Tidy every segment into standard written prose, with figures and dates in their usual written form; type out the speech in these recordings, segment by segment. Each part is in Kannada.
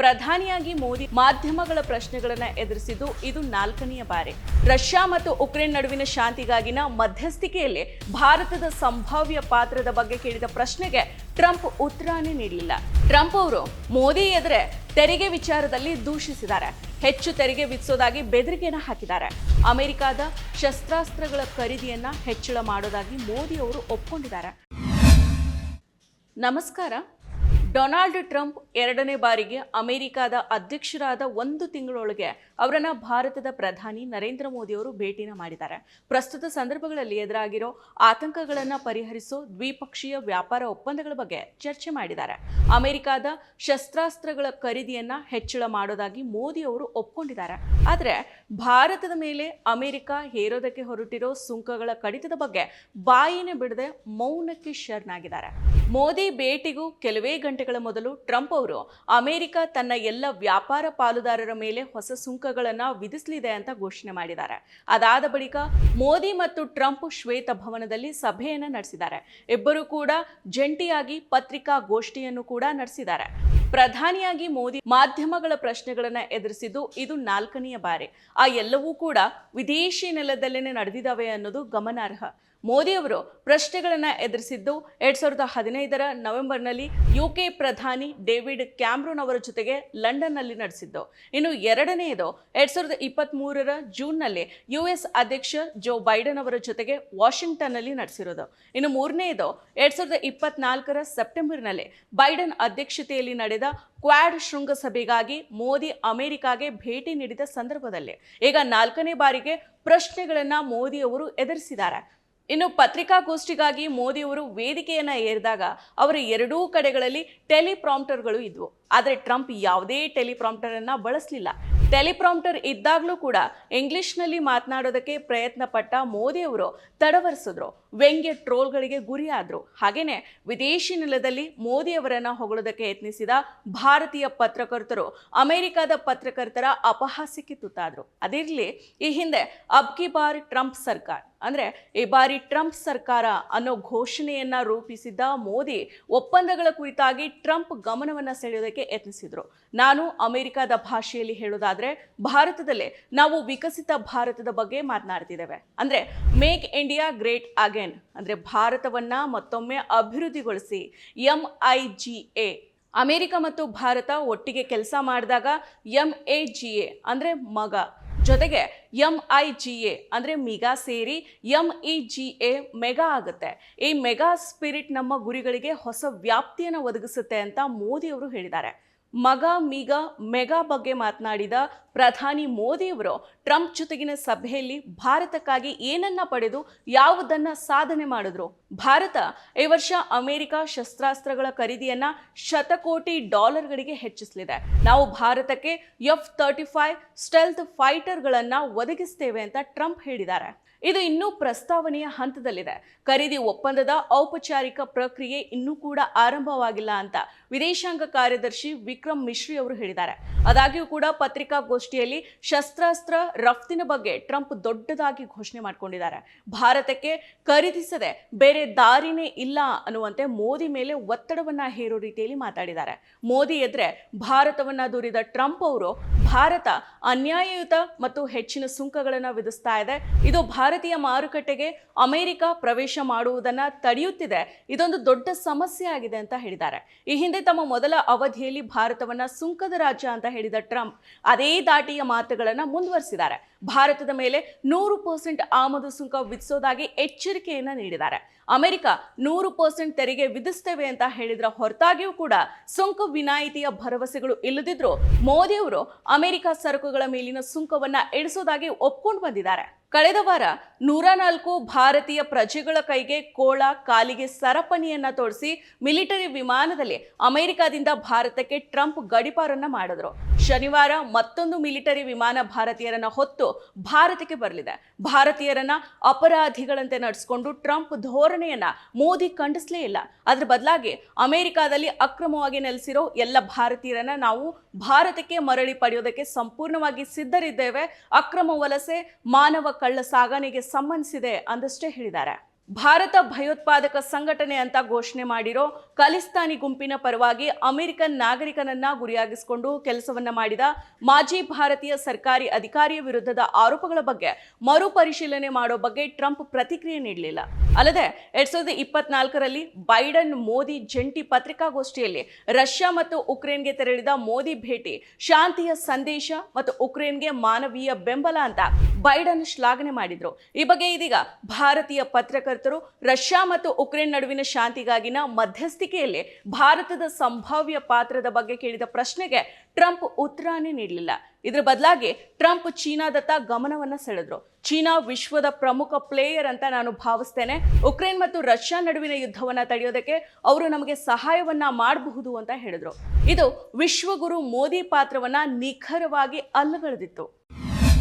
ಪ್ರಧಾನಿಯಾಗಿ ಮೋದಿ ಮಾಧ್ಯಮಗಳ ಪ್ರಶ್ನೆಗಳನ್ನು ಎದುರಿಸಿದ್ದು ಇದು 4ನೇ ಬಾರಿ. ರಷ್ಯಾ ಮತ್ತು ಉಕ್ರೇನ್ ನಡುವಿನ ಶಾಂತಿಗಾಗಿನ ಮಧ್ಯಸ್ಥಿಕೆಯಲ್ಲಿ ಭಾರತದ ಸಂಭಾವ್ಯ ಪಾತ್ರದ ಬಗ್ಗೆ ಕೇಳಿದ ಪ್ರಶ್ನೆಗೆ ಟ್ರಂಪ್ ಉತ್ತರನೇ ನೀಡಲಿಲ್ಲ. ಟ್ರಂಪ್ ಅವರು ಮೋದಿ ಎದುರೇ ತೆರಿಗೆ ವಿಚಾರದಲ್ಲಿ ದೂಷಿಸಿದ್ದಾರೆ. ಹೆಚ್ಚು ತೆರಿಗೆ ವಿಧಿಸೋದಾಗಿ ಬೆದರಿಕೆಯನ್ನು ಹಾಕಿದ್ದಾರೆ. ಅಮೆರಿಕದ ಶಸ್ತ್ರಾಸ್ತ್ರಗಳ ಖರೀದಿಯನ್ನ ಹೆಚ್ಚಳ ಮಾಡೋದಾಗಿ ಮೋದಿ ಅವರು ಒಪ್ಪಿಕೊಂಡಿದ್ದಾರೆ. ನಮಸ್ಕಾರ. ಡೊನಾಲ್ಡ್ ಟ್ರಂಪ್ 2ನೇ ಬಾರಿಗೆ ಅಮೆರಿಕದ ಅಧ್ಯಕ್ಷರಾದ 1 ತಿಂಗಳೊಳಗೆ ಅವರನ್ನ ಭಾರತದ ಪ್ರಧಾನಿ ನರೇಂದ್ರ ಮೋದಿ ಅವರು ಭೇಟಿನ ಮಾಡಿದ್ದಾರೆ. ಪ್ರಸ್ತುತ ಸಂದರ್ಭಗಳಲ್ಲಿ ಎದುರಾಗಿರೋ ಆತಂಕಗಳನ್ನು ಪರಿಹರಿಸೋ ದ್ವಿಪಕ್ಷೀಯ ವ್ಯಾಪಾರ ಒಪ್ಪಂದಗಳ ಬಗ್ಗೆ ಚರ್ಚೆ ಮಾಡಿದ್ದಾರೆ. ಅಮೆರಿಕದ ಶಸ್ತ್ರಾಸ್ತ್ರಗಳ ಖರೀದಿಯನ್ನ ಹೆಚ್ಚಳ ಮಾಡೋದಾಗಿ ಮೋದಿ ಅವರು ಒಪ್ಪಿಕೊಂಡಿದ್ದಾರೆ. ಆದರೆ ಭಾರತದ ಮೇಲೆ ಅಮೆರಿಕ ಹೇರೋದಕ್ಕೆ ಹೊರಟಿರೋ ಸುಂಕಗಳ ಕಡಿತದ ಬಗ್ಗೆ ಬಾಯಿನೇ ಬಿಡದೆ ಮೌನಕ್ಕೆ ಶರಣಾಗಿದ್ದಾರೆ. ಮೋದಿ ಭೇಟಿಗೂ ಕೆಲವೇ ಗಂಟೆಗಳ ಮೊದಲು ಟ್ರಂಪ್ ಅವರು ಅಮೆರಿಕ ತನ್ನ ಎಲ್ಲ ವ್ಯಾಪಾರ ಪಾಲುದಾರರ ಮೇಲೆ ಹೊಸ ಸುಂಕಗಳನ್ನು ವಿಧಿಸಲಿದೆ ಅಂತ ಘೋಷಣೆ ಮಾಡಿದ್ದಾರೆ. ಅದಾದ ಬಳಿಕ ಮೋದಿ ಮತ್ತು ಟ್ರಂಪ್ ಶ್ವೇತಭವನದಲ್ಲಿ ಸಭೆಯನ್ನು ನಡೆಸಿದ್ದಾರೆ. ಇಬ್ಬರು ಕೂಡ ಜಂಟಿಯಾಗಿ ಪತ್ರಿಕಾಗೋಷ್ಠಿಯನ್ನು ಕೂಡ ನಡೆಸಿದ್ದಾರೆ. ಪ್ರಧಾನಿಯಾಗಿ ಮೋದಿ ಮಾಧ್ಯಮಗಳ ಪ್ರಶ್ನೆಗಳನ್ನು ಎದುರಿಸಿದ್ದು ಇದು 4ನೇ ಬಾರಿ. ಆ ಎಲ್ಲವೂ ಕೂಡ ವಿದೇಶಿ ನೆಲದಲ್ಲೇನೆ ನಡೆದಿದ್ದಾವೆ ಅನ್ನೋದು ಗಮನಾರ್ಹ. ಮೋದಿ ಅವರು ಪ್ರಶ್ನೆಗಳನ್ನು ಎದುರಿಸಿದ್ದು 2015 ನವೆಂಬರ್ನಲ್ಲಿ UK ಪ್ರಧಾನಿ ಡೇವಿಡ್ ಕ್ಯಾಮ್ರೂನ್ ಅವರ ಜೊತೆಗೆ ಲಂಡನ್ನಲ್ಲಿ ನಡೆಸಿದ್ದು. ಇನ್ನು 2ನೇದು 2023 ಜೂನ್ನಲ್ಲಿ US ಅಧ್ಯಕ್ಷ ಜೋ ಬೈಡನ್ ಅವರ ಜೊತೆಗೆ ವಾಷಿಂಗ್ಟನ್ನಲ್ಲಿ ನಡೆಸಿರೋದು. ಇನ್ನು 3ನೇದು 2024 ಸೆಪ್ಟೆಂಬರ್ನಲ್ಲಿ ಬೈಡನ್ ಅಧ್ಯಕ್ಷತೆಯಲ್ಲಿ ನಡೆದ ಕ್ವಾಡ್ ಶೃಂಗಸಭೆಗಾಗಿ ಮೋದಿ ಅಮೆರಿಕಾಗೆ ಭೇಟಿ ನೀಡಿದ ಸಂದರ್ಭದಲ್ಲಿ ಈಗ 4ನೇ ಬಾರಿಗೆ ಪ್ರಶ್ನೆಗಳನ್ನು ಮೋದಿ ಅವರು ಎದುರಿಸಿದ್ದಾರೆ. ಇನ್ನು ಪತ್ರಿಕಾಗೋಷ್ಠಿಗಾಗಿ ಮೋದಿ ಅವರು ವೇದಿಕೆಯನ್ನ ಏರಿದಾಗ ಅವರ ಎರಡೂ ಕಡೆಗಳಲ್ಲಿ ಟೆಲಿಪ್ರಾಂಪ್ಟರ್ಗಳು ಇದ್ವು. ಆದರೆ ಟ್ರಂಪ್ ಯಾವುದೇ ಟೆಲಿಪ್ರಾಂಪ್ಟರ್ ಅನ್ನ ಬಳಸಲಿಲ್ಲ. ಟೆಲಿಪ್ರಾಂಪ್ಟರ್ ಇದ್ದಾಗಲೂ ಕೂಡ ಇಂಗ್ಲಿಷ್ನಲ್ಲಿ ಮಾತನಾಡೋದಕ್ಕೆ ಪ್ರಯತ್ನ ಪಟ್ಟ ಮೋದಿ ಅವರು ತಡವರಿಸಿದ್ರು, ವ್ಯಂಗ್ಯ ಟ್ರೋಲ್ಗಳಿಗೆ ಗುರಿಯಾದ್ರು. ಹಾಗೇನೆ ವಿದೇಶಿ ನೆಲದಲ್ಲಿ ಮೋದಿ ಅವರನ್ನ ಹೊಗಳೋದಕ್ಕೆ ಯತ್ನಿಸಿದ ಭಾರತೀಯ ಪತ್ರಕರ್ತರು ಅಮೆರಿಕದ ಪತ್ರಕರ್ತರ ಅಪಹಾಸ್ಯಕ್ಕೆ ತುತ್ತಾದ್ರು. ಅದಿರಲಿ, ಈ ಹಿಂದೆ ಅಬ್ ಕಿ ಬಾರ್ ಟ್ರಂಪ್ ಸರ್ಕಾರ ಅಂದ್ರೆ ಈ ಬಾರಿ ಟ್ರಂಪ್ ಸರ್ಕಾರ ಅನ್ನೋ ಘೋಷಣೆಯನ್ನ ರೂಪಿಸಿದ್ದ ಮೋದಿ ಒಪ್ಪಂದಗಳ ಕುರಿತಾಗಿ ಟ್ರಂಪ್ ಗಮನವನ್ನ ಸೆಳೆಯೋದಕ್ಕೆ ಯತ್ನಿಸಿದ್ರು. ನಾನು ಅಮೆರಿಕದ ಭಾಷೆಯಲ್ಲಿ ಹೇಳೋದಾದ್ರೆ ಭಾರತದಲ್ಲೇ ನಾವು ವಿಕಸಿತ ಭಾರತದ ಬಗ್ಗೆ ಮಾತನಾಡ್ತಿದ್ದೇವೆ. ಅಂದ್ರೆ ಮೇಕ್ ಇಂಡಿಯಾ ಗ್ರೇಟ್ ಅಗೇನ್, ಅಂದ್ರೆ ಭಾರತವನ್ನ ಮತ್ತೊಮ್ಮೆ ಅಭಿವೃದ್ಧಿಗೊಳಿಸಿ. MIGA, ಅಮೆರಿಕ ಮತ್ತು ಭಾರತ ಒಟ್ಟಿಗೆ ಕೆಲಸ ಮಾಡಿದಾಗ MAGA ಅಂದ್ರೆ ಮಗ ಜೊತೆಗೆ MIGA ಅಂದ್ರೆ ಮಿಗಾ ಸೇರಿ MEGA ಮೆಗಾ ಆಗುತ್ತೆ. ಈ ಮೆಗಾ ಸ್ಪಿರಿಟ್ ನಮ್ಮ ಗುರಿಗಳಿಗೆ ಹೊಸ ವ್ಯಾಪ್ತಿಯನ್ನು ಒದಗಿಸುತ್ತೆ ಅಂತ ಮೋದಿ ಅವರು ಹೇಳಿದ್ದಾರೆ. ಮಗ ಮೀಗ ಮೆಗಾ ಬಗ್ಗೆ ಮಾತನಾಡಿದ ಪ್ರಧಾನಿ ಮೋದಿ ಅವರು ಟ್ರಂಪ್ ಜೊತೆಗಿನ ಸಭೆಯಲ್ಲಿ ಭಾರತಕ್ಕಾಗಿ ಏನನ್ನ ಪಡೆದು ಯಾವುದನ್ನ ಸಾಧನೆ ಮಾಡಿದ್ರು. ಭಾರತ ಈ ವರ್ಷ ಅಮೆರಿಕ ಶಸ್ತ್ರಾಸ್ತ್ರಗಳ ಖರೀದಿಯನ್ನ $100 ಹೆಚ್ಚಿಸಲಿದೆ. ನಾವು ಭಾರತಕ್ಕೆ F-35 ಸ್ಟೆಲ್ತ್ ಫೈಟರ್ಗಳನ್ನ ಒದಗಿಸ್ತೇವೆ ಅಂತ ಟ್ರಂಪ್ ಹೇಳಿದ್ದಾರೆ. ಇದು ಇನ್ನೂ ಪ್ರಸ್ತಾವನೆಯ ಹಂತದಲ್ಲಿದೆ. ಖರೀದಿ ಒಪ್ಪಂದದ ಔಪಚಾರಿಕ ಪ್ರಕ್ರಿಯೆ ಇನ್ನೂ ಕೂಡ ಆರಂಭವಾಗಿಲ್ಲ ಅಂತ ವಿದೇಶಾಂಗ ಕಾರ್ಯದರ್ಶಿ ವಿಕ್ರಮ್ ಮಿಶ್ರಿ ಅವರು ಹೇಳಿದ್ದಾರೆ. ಆದಾಗ್ಯೂ ಕೂಡ ಪತ್ರಿಕಾಗೋಷ್ಠಿಯಲ್ಲಿ ಶಸ್ತ್ರಾಸ್ತ್ರ ರಫ್ತಿನ ಬಗ್ಗೆ ಟ್ರಂಪ್ ದೊಡ್ಡದಾಗಿ ಘೋಷಣೆ ಮಾಡಿಕೊಂಡಿದ್ದಾರೆ. ಭಾರತಕ್ಕೆ ಖರೀದಿಸದೆ ಬೇರೆ ದಾರಿನೇ ಇಲ್ಲ ಅನ್ನುವಂತೆ ಮೋದಿ ಮೇಲೆ ಒತ್ತಡವನ್ನ ಹೇರೋ ರೀತಿಯಲ್ಲಿ ಮಾತಾಡಿದ್ದಾರೆ. ಮೋದಿ ಎದುರೇ ಭಾರತವನ್ನ ದೂರಿದ ಟ್ರಂಪ್ ಅವರು ಭಾರತ ಅನ್ಯಾಯಯುತ ಮತ್ತು ಹೆಚ್ಚಿನ ಸುಂಕಗಳನ್ನು ವಿಧಿಸ್ತಾ ಇದೆ, ಇದು ಭಾರತೀಯ ಮಾರುಕಟ್ಟೆಗೆ ಅಮೆರಿಕ ಪ್ರವೇಶ ಮಾಡುವುದನ್ನು ತಡೆಯುತ್ತಿದೆ, ಇದೊಂದು ದೊಡ್ಡ ಸಮಸ್ಯೆ ಆಗಿದೆ ಅಂತ ಹೇಳಿದ್ದಾರೆ. ಈ ಹಿಂದೆ ತಮ್ಮ ಮೊದಲ ಅವಧಿಯಲ್ಲಿ ಭಾರತವನ್ನ ಸುಂಕದ ರಾಜ್ಯ ಅಂತ ಹೇಳಿದ ಟ್ರಂಪ್ ಅದೇ ದಾಟಿಯ ಮಾತುಗಳನ್ನು ಮುಂದುವರಿಸಿದ್ದಾರೆ. ಭಾರತದ ಮೇಲೆ 100% ಆಮದು ಸುಂಕ ವಿಧಿಸೋದಾಗಿ ಎಚ್ಚರಿಕೆಯನ್ನ ನೀಡಿದ್ದಾರೆ. ಅಮೆರಿಕ 100% ತೆರಿಗೆ ವಿಧಿಸ್ತೇವೆ ಅಂತ ಹೇಳಿದ್ರ ಹೊರತಾಗಿಯೂ ಕೂಡ ಸುಂಕ ವಿನಾಯಿತಿಯ ಭರವಸೆಗಳು ಇಲ್ಲದಿದ್ರು ಮೋದಿ ಅವರು ಅಮೆರಿಕ ಸರಕುಗಳ ಮೇಲಿನ ಸುಂಕವನ್ನ ಇಳಿಸೋದಾಗಿ ಒಪ್ಕೊಂಡು ಬಂದಿದ್ದಾರೆ. ಕಳೆದ ವಾರ 104 ಭಾರತೀಯ ಪ್ರಜೆಗಳ ಕೈಗೆ ಕೋಳ, ಕಾಲಿಗೆ ಸರಪಣಿಯನ್ನ ತೋರಿಸಿ ಮಿಲಿಟರಿ ವಿಮಾನದಲ್ಲಿ ಅಮೆರಿಕದಿಂದ ಭಾರತಕ್ಕೆ ಟ್ರಂಪ್ ಗಡಿಪಾರನ್ನ ಮಾಡಿದ್ರು. ಶನಿವಾರ ಮತ್ತೊಂದು ಮಿಲಿಟರಿ ವಿಮಾನ ಭಾರತೀಯರನ್ನ ಹೊತ್ತು ಭಾರತಕ್ಕೆ ಬರಲಿದೆ. ಭಾರತೀಯರನ್ನ ಅಪರಾಧಿಗಳಂತೆ ನಡೆಸಿಕೊಂಡು ಟ್ರಂಪ್ ಧೋರಣೆಯನ್ನ ಮೋದಿ ಖಂಡಿಸಲೇ ಇಲ್ಲ. ಅದರ ಬದಲಾಗಿ ಅಮೆರಿಕದಲ್ಲಿ ಅಕ್ರಮವಾಗಿ ನೆಲೆಸಿರೋ ಎಲ್ಲ ಭಾರತೀಯರನ್ನ ನಾವು ಭಾರತಕ್ಕೆ ಮರಳಿ ಪಡೆಯೋದಕ್ಕೆ ಸಂಪೂರ್ಣವಾಗಿ ಸಿದ್ಧರಿದ್ದೇವೆ, ಅಕ್ರಮ ವಲಸೆ ಮಾನವ ಕಳ್ಳ ಸಾಗಣೆಗೆ ಸಂಬಂಧಿಸಿದೆ ಅಂದಷ್ಟೇ ಹೇಳಿದ್ದಾರೆ. ಭಾರತ ಭಯೋತ್ಪಾದಕ ಸಂಘಟನೆ ಅಂತ ಘೋಷಣೆ ಮಾಡಿರೋ ಖಲಿಸ್ತಾನಿ ಗುಂಪಿನ ಪರವಾಗಿ ಅಮೆರಿಕನ್ ನಾಗರಿಕನನ್ನ ಗುರಿಯಾಗಿಸಿಕೊಂಡು ಕೆಲಸವನ್ನ ಮಾಡಿದ ಮಾಜಿ ಭಾರತೀಯ ಸರ್ಕಾರಿ ಅಧಿಕಾರಿಯ ವಿರುದ್ಧದ ಆರೋಪಗಳ ಬಗ್ಗೆ ಮರುಪರಿಶೀಲನೆ ಮಾಡೋ ಬಗ್ಗೆ ಟ್ರಂಪ್ ಪ್ರತಿಕ್ರಿಯೆ ನೀಡಲಿಲ್ಲ. ಅಲ್ಲದೆ 2024ರಲ್ಲಿ ಬೈಡನ್ ಮೋದಿ ಜಂಟಿ ಪತ್ರಿಕಾಗೋಷ್ಠಿಯಲ್ಲಿ ರಷ್ಯಾ ಮತ್ತು ಉಕ್ರೇನ್ಗೆ ತೆರಳಿದ ಮೋದಿ ಭೇಟಿ ಶಾಂತಿಯ ಸಂದೇಶ ಮತ್ತು ಉಕ್ರೇನ್ಗೆ ಮಾನವೀಯ ಬೆಂಬಲ ಅಂತ ಬೈಡನ್ ಶ್ಲಾಘನೆ ಮಾಡಿದ್ರು. ಈ ಬಗ್ಗೆ ಇದೀಗ ಭಾರತೀಯ ಪತ್ರಕರ್ತರು ರಷ್ಯಾ ಮತ್ತು ಉಕ್ರೇನ್ ನಡುವಿನ ಶಾಂತಿಗಾಗಿನ ಮಧ್ಯಸ್ಥಿಕೆಯಲ್ಲಿ ಭಾರತದ ಸಂಭಾವ್ಯ ಪಾತ್ರದ ಬಗ್ಗೆ ಕೇಳಿದ ಪ್ರಶ್ನೆಗೆ ಟ್ರಂಪ್ ಉತ್ತರನೇ ನೀಡಲಿಲ್ಲ. ಇದರ ಬದಲಾಗಿ ಟ್ರಂಪ್ ಚೀನಾದತ್ತ ಗಮನವನ್ನ ಸೆಳೆದ್ರು. ಚೀನಾ ವಿಶ್ವದ ಪ್ರಮುಖ ಪ್ಲೇಯರ್ ಅಂತ ನಾನು ಭಾವಿಸ್ತೇನೆ. ಉಕ್ರೇನ್ ಮತ್ತು ರಷ್ಯಾ ನಡುವಿನ ಯುದ್ಧವನ್ನ ತಡೆಯೋದಕ್ಕೆ ಅವರು ನಮಗೆ ಸಹಾಯವನ್ನ ಮಾಡಬಹುದು ಅಂತ ಹೇಳಿದ್ರು. ಇದು ವಿಶ್ವಗುರು ಮೋದಿ ಪಾತ್ರವನ್ನ ನಿಖರವಾಗಿ ಅಲ್ಲಗಳೆದಿತ್ತು.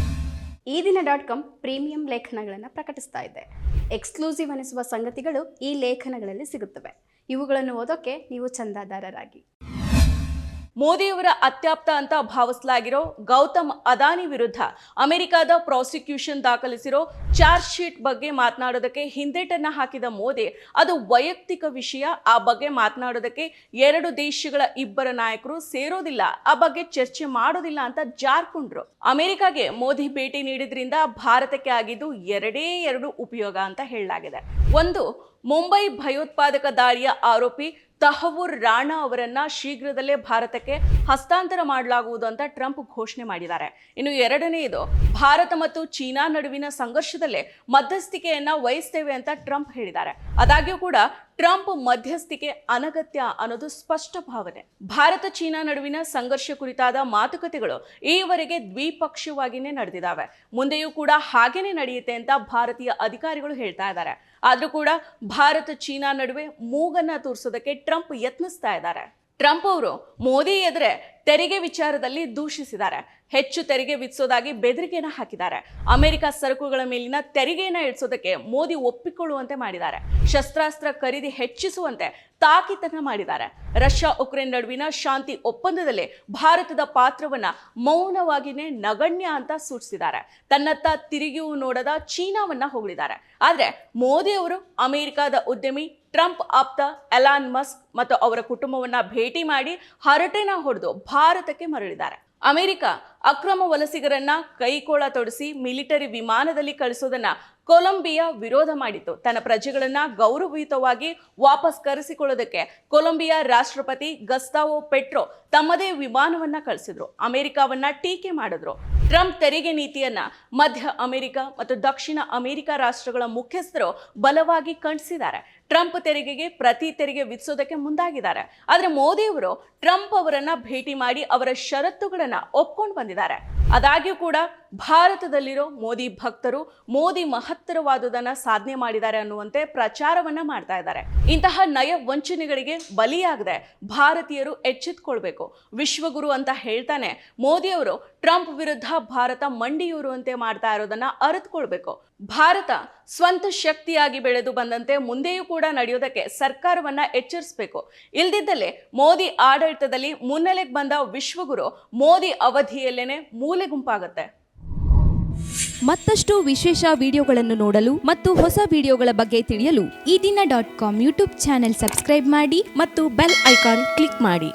ಈ ದಿನ.com ಪ್ರೀಮಿಯಂ ಲೇಖನಗಳನ್ನು ಪ್ರಕಟಿಸ್ತಾ ಇದೆ. ಎಕ್ಸ್ಕ್ಲೂಸಿವ್ ಅನಿಸುವ ಸಂಗತಿಗಳು ಈ ಲೇಖನಗಳಲ್ಲಿ ಸಿಗುತ್ತವೆ. ಇವುಗಳನ್ನು ಓದೋಕೆ ನೀವು ಚಂದಾದಾರರಾಗಿ. ಮೋದಿಯವರ ಅತ್ಯಾಪ್ತ ಅಂತ ಭಾವಿಸಲಾಗಿರೋ ಗೌತಮ್ ಅದಾನಿ ವಿರುದ್ಧ ಅಮೆರಿಕದ ಪ್ರಾಸಿಕ್ಯೂಷನ್ ದಾಖಲಿಸಿರೋ ಚಾರ್ಜ್ ಶೀಟ್ ಬಗ್ಗೆ ಮಾತನಾಡೋದಕ್ಕೆ ಹಿಂದೇಟನ್ನ ಹಾಕಿದ ಮೋದಿ, ಅದು ವೈಯಕ್ತಿಕ ವಿಷಯ, ಆ ಬಗ್ಗೆ ಮಾತನಾಡೋದಕ್ಕೆ ಎರಡು ದೇಶಗಳ ಇಬ್ಬರ ನಾಯಕರು ಸೇರೋದಿಲ್ಲ, ಆ ಬಗ್ಗೆ ಚರ್ಚೆ ಮಾಡೋದಿಲ್ಲ ಅಂತ ಜಾರ್ಕೊಂಡ್ರು. ಅಮೆರಿಕಾಗೆ ಮೋದಿ ಭೇಟಿ ನೀಡಿದ್ರಿಂದ ಭಾರತಕ್ಕೆ ಆಗಿದ್ದು ಎರಡು ಉಪಯೋಗ ಅಂತ ಹೇಳಲಾಗಿದೆ. ಒಂದು, ಮುಂಬೈ ಭಯೋತ್ಪಾದಕ ದಾಳಿಯ ಆರೋಪಿ ತಹವೂರ್ ರಾಣಾ ಅವರನ್ನ ಶೀಘ್ರದಲ್ಲೇ ಭಾರತಕ್ಕೆ ಹಸ್ತಾಂತರ ಮಾಡಲಾಗುವುದು ಅಂತ ಟ್ರಂಪ್ ಘೋಷಣೆ ಮಾಡಿದ್ದಾರೆ. ಇನ್ನು ಎರಡನೆಯದು, ಭಾರತ ಮತ್ತು ಚೀನಾ ನಡುವಿನ ಸಂಘರ್ಷದಲ್ಲೇ ಮಧ್ಯಸ್ಥಿಕೆಯನ್ನ ವಹಿಸ್ತೇವೆ ಅಂತ ಟ್ರಂಪ್ ಹೇಳಿದ್ದಾರೆ. ಆದಾಗ್ಯೂ ಕೂಡ ಟ್ರಂಪ್ ಮಧ್ಯಸ್ಥಿಕೆ ಅನಗತ್ಯ ಅನ್ನೋದು ಸ್ಪಷ್ಟ ಭಾವನೆ. ಭಾರತ ಚೀನಾ ನಡುವಿನ ಸಂಘರ್ಷ ಕುರಿತಾದ ಮಾತುಕತೆಗಳು ಈವರೆಗೆ ದ್ವಿಪಕ್ಷೀಯವಾಗಿಯೇ ನಡೆದಿದ್ದಾವೆ, ಮುಂದೆಯೂ ಕೂಡ ಹಾಗೇನೆ ನಡೆಯುತ್ತೆ ಅಂತ ಭಾರತೀಯ ಅಧಿಕಾರಿಗಳು ಹೇಳ್ತಾ ಇದ್ದಾರೆ. ಆದ್ರೂ ಕೂಡ ಭಾರತ ಚೀನಾ ನಡುವೆ ಮೂಗನ್ನ ತೂರಿಸೋದಕ್ಕೆ ಟ್ರಂಪ್ ಯತ್ನಿಸ್ತಾ ಇದ್ದಾರೆ. ಟ್ರಂಪ್ ಅವರು ಮೋದಿ ಎದುರೇ ತೆರಿಗೆ ವಿಚಾರದಲ್ಲಿ ದೂಷಿಸಿದ್ದಾರೆ. ಹೆಚ್ಚು ತೆರಿಗೆ ವಿಧಿಸೋದಾಗಿ ಬೆದರಿಕೆಯನ್ನ ಹಾಕಿದ್ದಾರೆ. ಅಮೆರಿಕ ಸರಕುಗಳ ಮೇಲಿನ ತೆರಿಗೆಯನ್ನ ಇಳಿಸೋದಕ್ಕೆ ಮೋದಿ ಒಪ್ಪಿಕೊಳ್ಳುವಂತೆ ಮಾಡಿದ್ದಾರೆ. ಶಸ್ತ್ರಾಸ್ತ್ರ ಖರೀದಿ ಹೆಚ್ಚಿಸುವಂತೆ ತಾಕೀತನ್ನ ಮಾಡಿದ್ದಾರೆ. ರಷ್ಯಾ ಉಕ್ರೇನ್ ನಡುವಿನ ಶಾಂತಿ ಒಪ್ಪಂದದಲ್ಲಿ ಭಾರತದ ಪಾತ್ರವನ್ನ ಮೌನವಾಗಿನೇ ನಗಣ್ಯ ಅಂತ ಸೂಚಿಸಿದ್ದಾರೆ. ತನ್ನತ್ತ ತಿರುಗಿಯೂ ನೋಡದ ಚೀನಾವನ್ನ ಹೊಗಳಿದ್ದಾರೆ. ಆದ್ರೆ ಮೋದಿ ಅವರು ಅಮೆರಿಕದ ಉದ್ಯಮಿ ಟ್ರಂಪ್ ಆಪ್ತ ಎಲಾನ್ ಮಸ್ಕ್ ಮತ್ತು ಅವರ ಕುಟುಂಬವನ್ನ ಭೇಟಿ ಮಾಡಿ ಹರಟೆನ ಹೊಡೆದು ಭಾರತಕ್ಕೆ ಮರಳಿದ್ದಾರೆ. ಅಮೆರಿಕ ಅಕ್ರಮ ವಲಸಿಗರನ್ನ ಕೈಕೋಳ ತೊಡಿಸಿ ಮಿಲಿಟರಿ ವಿಮಾನದಲ್ಲಿ ಕಳಿಸೋದನ್ನ ಕೊಲಂಬಿಯಾ ವಿರೋಧ ಮಾಡಿತ್ತು. ತನ್ನ ಪ್ರಜೆಗಳನ್ನ ಗೌರವಯುತವಾಗಿ ವಾಪಸ್ ಕರೆಸಿಕೊಳ್ಳೋದಕ್ಕೆ ಕೊಲಂಬಿಯಾ ರಾಷ್ಟ್ರಪತಿ ಗಸ್ತಾವೋ ಪೆಟ್ರೋ ತಮ್ಮದೇ ವಿಮಾನವನ್ನ ಕಳಿಸಿದ್ರು. ಅಮೆರಿಕವನ್ನ ಟೀಕೆ ಮಾಡಿದ್ರು. ಟ್ರಂಪ್ ತೆರಿಗೆ ನೀತಿಯನ್ನ ಮಧ್ಯ ಅಮೆರಿಕ ಮತ್ತು ದಕ್ಷಿಣ ಅಮೆರಿಕ ರಾಷ್ಟ್ರಗಳ ಮುಖ್ಯಸ್ಥರು ಬಲವಾಗಿ ಖಂಡಿಸಿದ್ದಾರೆ. ಟ್ರಂಪ್ ತೆರಿಗೆಗೆ ಪ್ರತಿ ತೆರಿಗೆ ವಿಧಿಸೋದಕ್ಕೆ ಮುಂದಾಗಿದ್ದಾರೆ. ಆದ್ರೆ ಮೋದಿ ಅವರು ಟ್ರಂಪ್ ಅವರನ್ನ ಭೇಟಿ ಮಾಡಿ ಅವರ ಷರತ್ತುಗಳನ್ನ ಒಪ್ಕೊಂಡು ಬಂದಿದ್ದಾರೆ. ಆದಾಗ್ಯೂ ಕೂಡ ಭಾರತದಲ್ಲಿರೋ ಮೋದಿ ಭಕ್ತರು ಮೋದಿ ಮಹತ್ತರವಾದುದನ್ನ ಸಾಧನೆ ಮಾಡಿದ್ದಾರೆ ಅನ್ನುವಂತೆ ಪ್ರಚಾರವನ್ನ ಮಾಡ್ತಾ ಇದ್ದಾರೆ. ಇಂತಹ ನಯ ವಂಚನೆಗಳಿಗೆ ಬಲಿಯಾಗದೆ ಭಾರತೀಯರು ಎಚ್ಚೆತ್ಕೊಳ್ಬೇಕು. ವಿಶ್ವಗುರು ಅಂತ ಹೇಳ್ತಾನೆ ಮೋದಿ ಅವರು ಟ್ರಂಪ್ ವಿರುದ್ಧ ಭಾರತ ಮಂಡಿಯೂರುವಂತೆ ಮಾಡ್ತಾ ಇರೋದನ್ನ ಅರಿತುಕೊಳ್ಬೇಕು. ಭಾರತ ಸ್ವಂತ ಶಕ್ತಿಯಾಗಿ ಬೆಳೆದು ಬಂದಂತೆ ಮುಂದೆಯೂ ಕೂಡ ನಡೆಯೋದಕ್ಕೆ ಸರ್ಕಾರವನ್ನ ಎಚ್ಚರಿಸಬೇಕು. ಇಲ್ದಿದ್ದಲೇ ಮೋದಿ ಆಡಳಿತದಲ್ಲಿ ಮುನ್ನೆಲೆಗೆ ಬಂದ ವಿಶ್ವಗುರು ಮೋದಿ ಅವಧಿಯಲ್ಲೇನೆ ಮೂಲೆ ಗುಂಪಾಗುತ್ತೆ. ಮತ್ತಷ್ಟು ವಿಶೇಷ ವಿಡಿಯೋಗಳನ್ನು ನೋಡಲು ಮತ್ತು ಹೊಸ ವಿಡಿಯೋಗಳ ಬಗ್ಗೆ ತಿಳಿಯಲು ಈ ದಿನ.com ಯೂಟ್ಯೂಬ್ ಚಾನೆಲ್ ಸಬ್ಸ್ಕ್ರೈಬ್ ಮಾಡಿ ಮತ್ತು ಬೆಲ್ ಐಕಾನ್ ಕ್ಲಿಕ್ ಮಾಡಿ.